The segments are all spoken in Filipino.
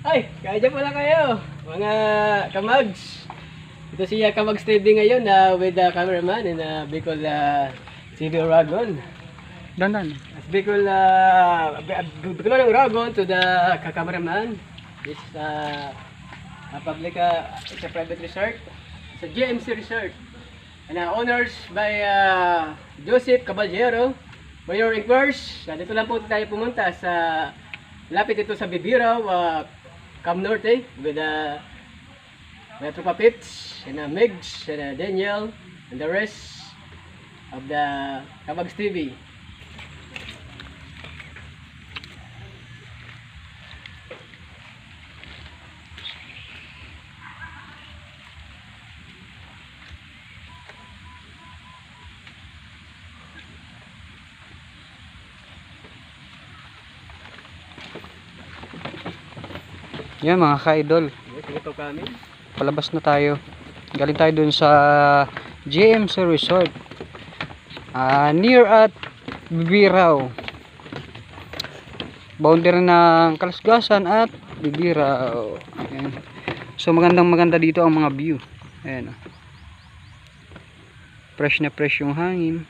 Ay, kaya pala kayo, mga kamags. Ito siya Kamags TV ngayon with the cameraman in Bicol TV Oragon. Dan. Bicol ng Oragon to the cameraman. This a public, it's a private resort. It's a GMC resort. And honors by Joseph Caballero. For your inquiries, dito lang po tayo pumunta sa lapit ito sa Bibiraw, Cam Norte with Metro Papits and Migs and Daniel and the rest of the Kamags TV. Yan mga ka-idol. Yes, ito kami. Palabas na tayo. Galing tayo dun sa GMC Resort. Near at Bibiraw. Boundary ng Kalasgasan at Bibiraw. Ayan. So maganda dito ang mga view. Ayan. Fresh na fresh yung hangin.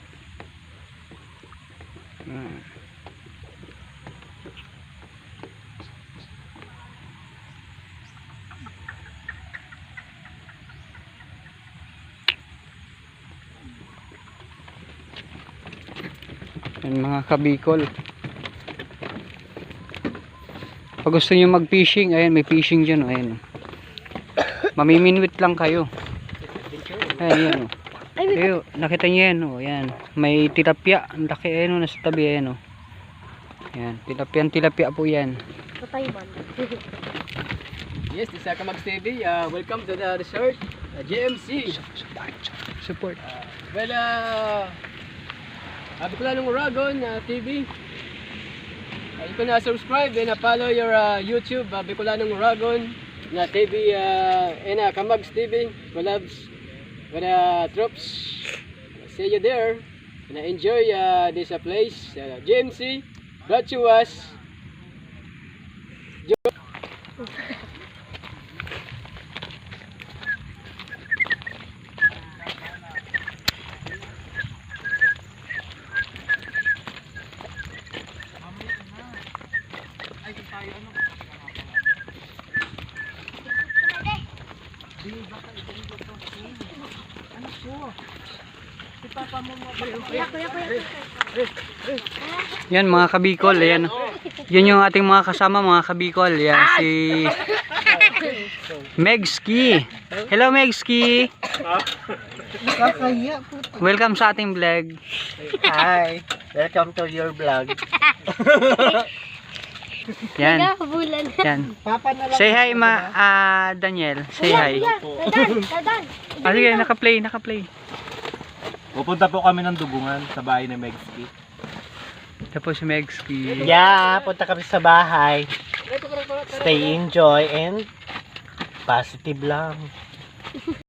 Yan mga kabikol. Pag gusto nyo mag fishing, ayan may fishing dyan, ayan. Mamiminwit lang kayo. Ayan yan, ayo, nakita nyo yan, ayan. May tilapia, ang laki, ayan, nasa tabi, ayan. Ayan, tilapia po yan. Patay man. Yes, this is Kamags TV. Welcome to the resort, GMC. Support. Bicolanong Oragon TV. You can subscribe and follow your YouTube, Bicolanong Oragon TV and Kamags TV. Collabs with troops. See you there and enjoy this place. GMC brought to us. Yan mga kabikol, ayan. Yan yung ating mga kasama mga kabikol. Yan si Megski. Hello Megski. Welcome sa ating vlog. Hi, welcome to your vlog. Yan. Yan. Say hi Daniel. Say hi. Dadan. Sige, naka-play. Pupunta po kami ng Dugungan sa bahay ni Megski. Tapos si Megski. Yeah, punta kami sa bahay. Stay, enjoy, and positive lang.